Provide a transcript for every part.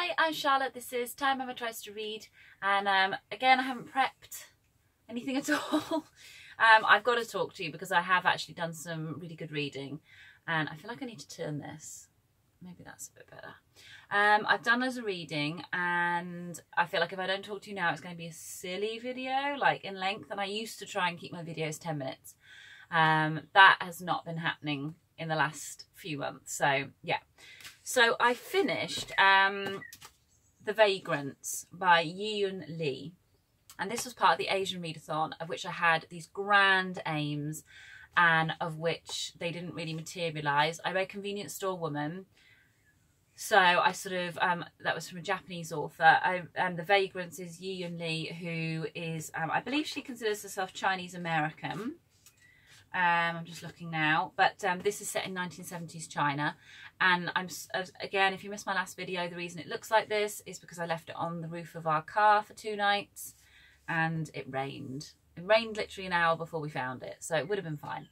Hi, I'm Charlotte. This is Time Mama Tries to Read, and again, I haven't prepped anything at all. I've got to talk to you because I have actually done some really good reading, and I feel like I need to turn this. Maybe that's a bit better. I've done loads of reading, and I feel like if I don't talk to you now, it's going to be a silly video, like in length, and I used to try and keep my videos 10 minutes. That has not been happening in the last few months, so yeah. So I finished The Vagrants by Yiyun Li, and this was part of the Asian readathon, of which I had these grand aims and of which they didn't really materialise. I read Convenience Store Woman, so I sort of, that was from a Japanese author. The Vagrants is Yiyun Li, who is, I believe she considers herself Chinese American. I'm just looking now, but this is set in 1970s China, and again, if you missed my last video, the reason it looks like this is because I left it on the roof of our car for 2 nights and it rained. It rained literally an hour before we found it, so it would have been fine.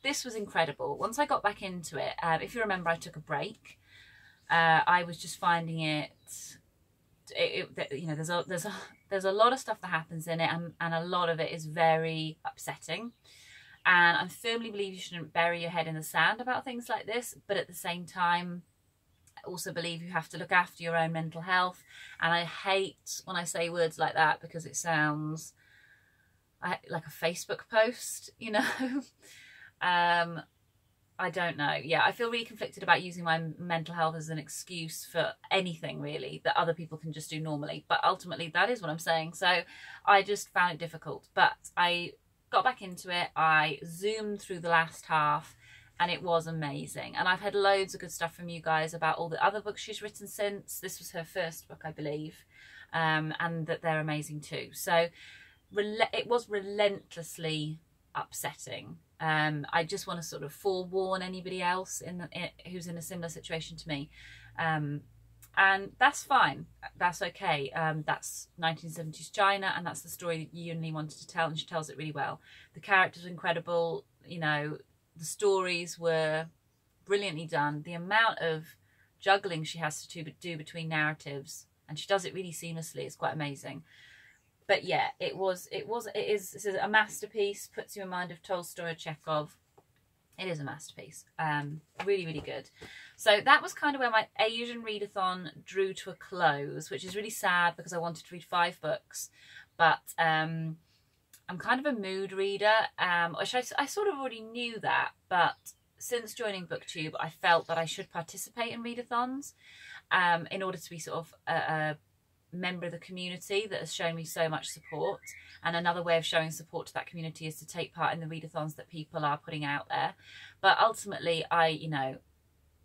This was incredible. Once I got back into it, if you remember, I took a break. I was just finding you know, there's a lot of stuff that happens in it, and a lot of it is very upsetting. And I firmly believe you shouldn't bury your head in the sand about things like this, but at the same time, I also believe you have to look after your own mental health. And I hate when I say words like that because it sounds like a Facebook post, you know. I don't know. Yeah, I feel really conflicted about using my mental health as an excuse for anything really that other people can just do normally. But ultimately, that is what I'm saying. So I just found it difficult. But I got back into it. I zoomed through the last half and it was amazing. And I've had loads of good stuff from you guys about all the other books she's written since. This was her first book, I believe, and that they're amazing too. So it was relentlessly upsetting. I just want to sort of forewarn anybody else who's in a similar situation to me. And that's fine. That's okay. That's 1970s China, and that's the story that Yiyun Li wanted to tell, and she tells it really well. The characters are incredible. You know, the stories were brilliantly done. The amount of juggling she has to do between narratives, and she does it really seamlessly. It's quite amazing. But yeah, it is a masterpiece. Puts you in mind of Tolstoy or Chekhov. It is a masterpiece. Really, really good. So that was kind of where my Asian readathon drew to a close, which is really sad because I wanted to read 5 books. But I'm kind of a mood reader, which I sort of already knew that. But since joining BookTube, I felt that I should participate in readathons in order to be sort of a member of the community that has shown me so much support. And another way of showing support to that community is to take part in the readathons that people are putting out there. But ultimately, I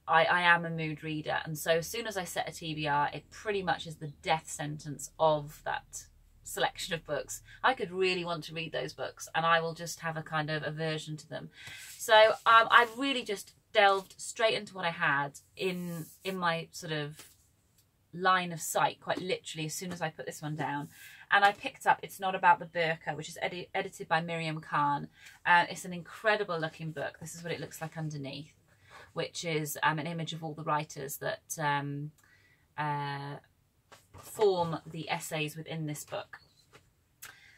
am a mood reader, and so as soon as I set a TBR, it pretty much is the death sentence of that selection of books. I could really want to read those books and I will just have a kind of aversion to them. So I've really just delved straight into what I had in my sort of line of sight, quite literally, as soon as I put this one down. And I picked up It's Not About the Burka, which is edited by Miriam Khan. It's an incredible looking book. This is what it looks like underneath, which is an image of all the writers that form the essays within this book.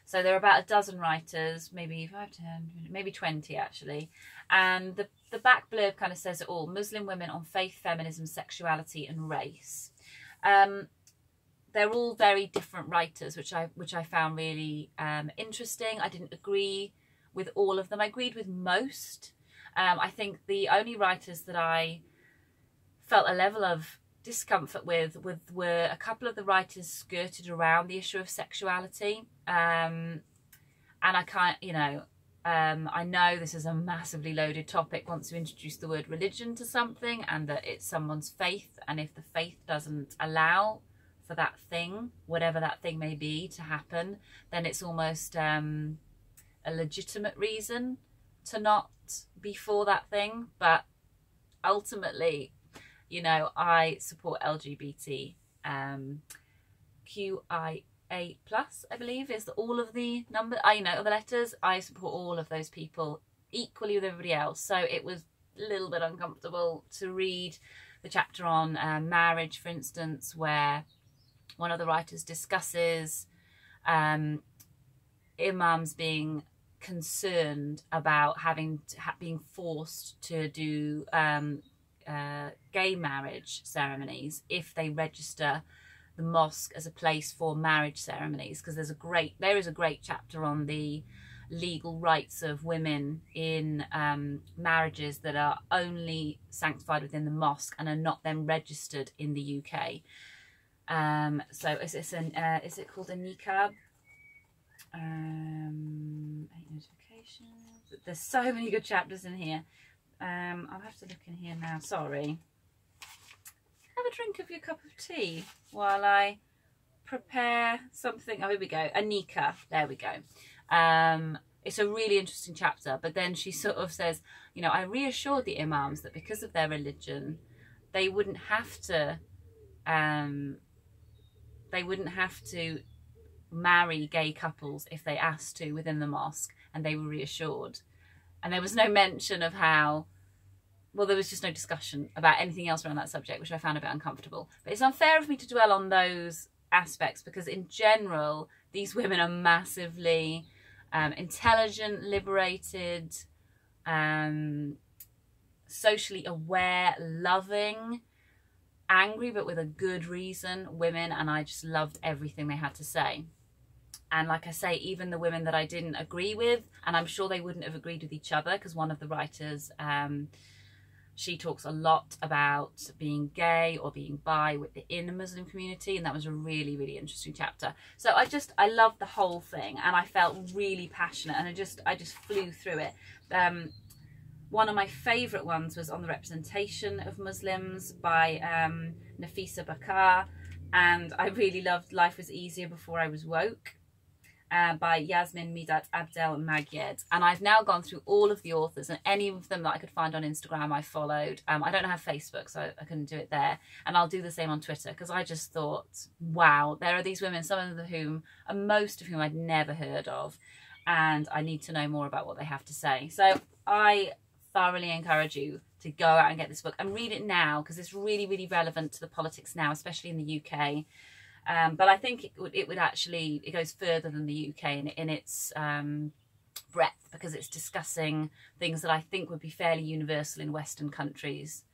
So there are about a dozen writers, maybe 5, 10, maybe 20 actually. And the back blurb kind of says it all: Muslim women on faith, feminism, sexuality and race. They're all very different writers, which I found really interesting. I didn't agree with all of them. I agreed with most. I think the only writers that I felt a level of discomfort with were a couple of the writers skirted around the issue of sexuality. And I can't, you know, I know this is a massively loaded topic once you introduce the word religion to something, and that it's someone's faith, and if the faith doesn't allow for that thing, whatever that thing may be, to happen, then it's almost a legitimate reason to not be for that thing. But ultimately, you know, I support LGBT QIA+, I believe is all of the number, you know, the letters. I support all of those people equally with everybody else. So it was a little bit uncomfortable to read the the chapter on marriage, for instance, where one of the writers discusses imams being concerned about being forced to do gay marriage ceremonies if they register the mosque as a place for marriage ceremonies, because there is a great chapter on the legal rights of women in marriages that are only sanctified within the mosque and are not then registered in the UK. So is it called a niqab? 8 notifications. There's so many good chapters in here. I'll have to look in here now, sorry. Have a drink of your cup of tea while I prepare something. Oh, here we go. Anika. There we go. It's a really interesting chapter, but then she sort of says, you know, I reassured the imams that because of their religion, they wouldn't have to marry gay couples if they asked to within the mosque, and they were reassured. And there was no mention of how, well, there was just no discussion about anything else around that subject, which I found a bit uncomfortable. But it's unfair of me to dwell on those aspects, because in general, these women are massively intelligent, liberated, socially aware, loving, angry, but with a good reason women, and I just loved everything they had to say. And like I say, even the women that I didn't agree with, and I'm sure they wouldn't have agreed with each other, because one of the writers, she talks a lot about being gay or being bi within the Muslim community, and that was a really, really interesting chapter. So I loved the whole thing, and I felt really passionate, and I just flew through it. One of my favourite ones was on the representation of Muslims by Nafisa Bakar, and I really loved Life Was Easier Before I Was Woke by Yasmin Midat Abdel Magyed. And I've now gone through all of the authors, and any of them that I could find on Instagram I followed. I don't have Facebook, so I couldn't do it there, and I'll do the same on Twitter, because I just thought, wow, there are these women, some of whom, and most of whom I'd never heard of, and I need to know more about what they have to say. So I thoroughly encourage you to go out and get this book and read it now, because it's really, really relevant to the politics now, especially in the UK. But I think it goes further than the UK in its breadth, because it's discussing things that I think would be fairly universal in Western countries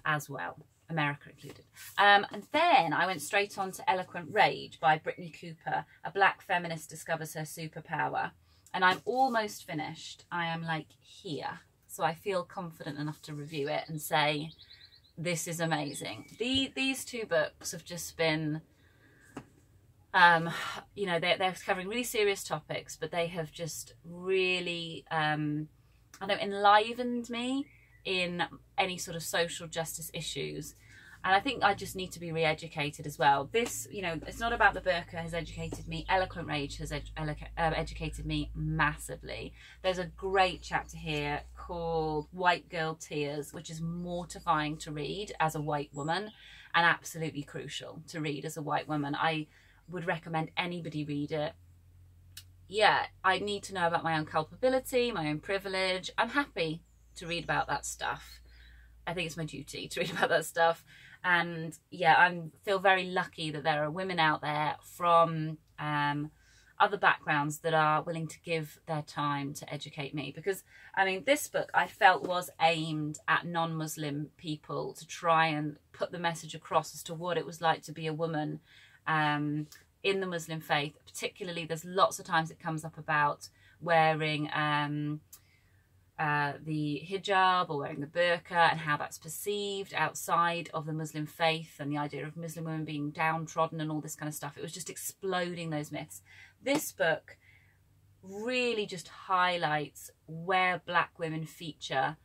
as well, America included. And then I went straight on to Eloquent Rage by Brittney Cooper, a black feminist discovers her superpower. And I'm almost finished. I am like here. So I feel confident enough to review it and say, this is amazing. These two books have just been, you know, they're covering really serious topics, but they have just really, I know, enlivened me in any sort of social justice issues. And I think I just need to be re-educated as well. This, you know, It's Not About the Burka has educated me. Eloquent Rage has educated me massively. There's a great chapter here called White Girl Tears, which is mortifying to read as a white woman and absolutely crucial to read as a white woman. I would recommend anybody read it. Yeah, I need to know about my own culpability, my own privilege. I'm happy to read about that stuff. I think it's my duty to read about that stuff. And yeah, I feel very lucky that there are women out there from other backgrounds that are willing to give their time to educate me. Because, I mean, this book I felt was aimed at non-Muslim people to try and put the message across as to what it was like to be a woman in the Muslim faith. Particularly, there's lots of times it comes up about wearing the hijab or wearing the burqa and how that's perceived outside of the Muslim faith, and the idea of Muslim women being downtrodden and all this kind of stuff. It was just exploding those myths. This book really just highlights where black women feature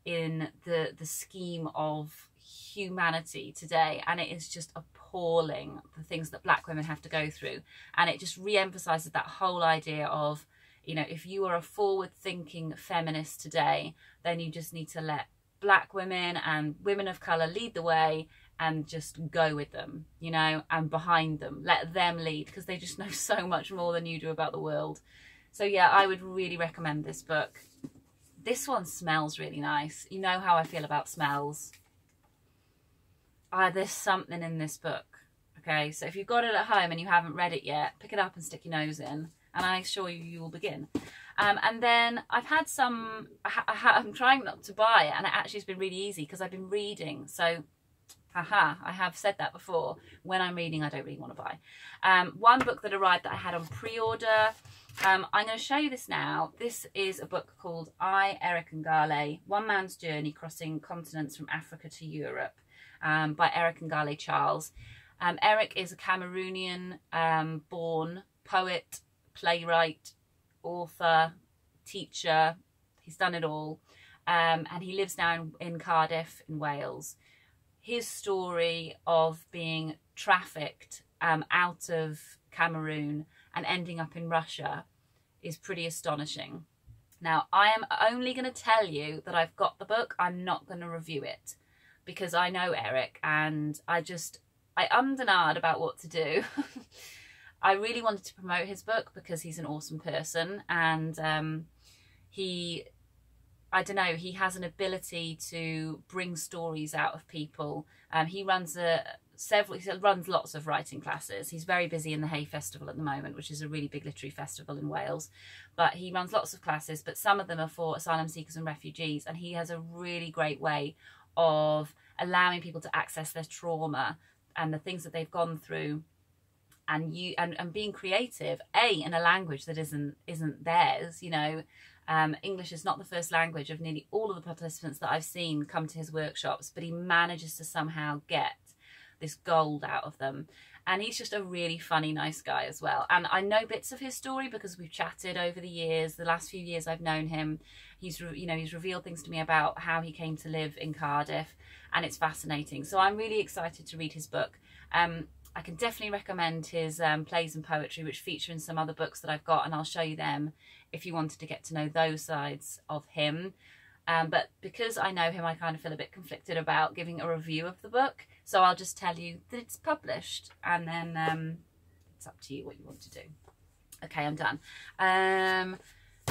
in the scheme of humanity today, and it is just appalling, the things that black women have to go through. And it just re-emphasizes that whole idea of, you know, if you are a forward-thinking feminist today, then you just need to let black women and women of colour lead the way and just go with them, you know, and behind them. Let them lead, because they just know so much more than you do about the world. So yeah, I would really recommend this book. This one smells really nice. You know how I feel about smells. there's something in this book. Okay, so if you've got it at home and you haven't read it yet, pick it up and stick your nose in, and I assure you, you will begin. And then I've had some, I'm trying not to buy it, and it actually has been really easy because I've been reading. So, I have said that before. When I'm reading, I don't really want to buy. One book that arrived that I had on pre-order, I'm going to show you this now. This is a book called I, Eric and Ngalle, One Man's Journey Crossing Continents from Africa to Europe, by Eric and Ngalle Charles. Eric is a Cameroonian born poet, playwright, author, teacher. He's done it all. And he lives now in Cardiff in Wales. His story of being trafficked out of Cameroon and ending up in Russia is pretty astonishing. Now, I am only going to tell you that I've got the book. I'm not going to review it because I know Eric, and I ummed and ahed about what to do. I really wanted to promote his book because he's an awesome person, and I don't know, he has an ability to bring stories out of people. He runs lots of writing classes. He's very busy in the Hay Festival at the moment, which is a really big literary festival in Wales. But he runs lots of classes, but some of them are for asylum seekers and refugees, and he has a really great way of allowing people to access their trauma and the things that they've gone through, and being creative, in a language that isn't theirs. You know, English is not the first language of nearly all of the participants that I've seen come to his workshops, but he manages to somehow get this gold out of them. And he's just a really funny, nice guy as well. And I know bits of his story because we've chatted over the years. The last few years I've known him, he's revealed things to me about how he came to live in Cardiff, and it's fascinating. So I'm really excited to read his book. I can definitely recommend his plays and poetry, which feature in some other books that I've got, and I'll show you them if you wanted to get to know those sides of him. But because I know him, I kind of feel a bit conflicted about giving a review of the book. So I'll just tell you that it's published, and then it's up to you what you want to do. Okay, I'm done.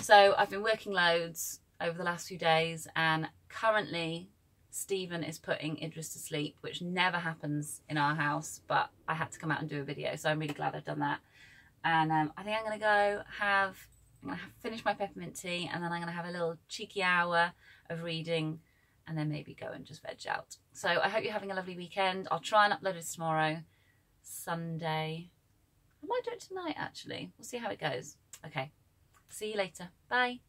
So I've been working loads over the last few days, and currently Stephen is putting Idris to sleep, which never happens in our house, but I had to come out and do a video, so I'm really glad I've done that. And I think I'm going to go finish my peppermint tea, and then I'm going to have a little cheeky hour of reading, and then maybe go and just veg out. So I hope you're having a lovely weekend. I'll try and upload it tomorrow, Sunday. I might do it tonight, actually. We'll see how it goes. Okay, see you later. Bye.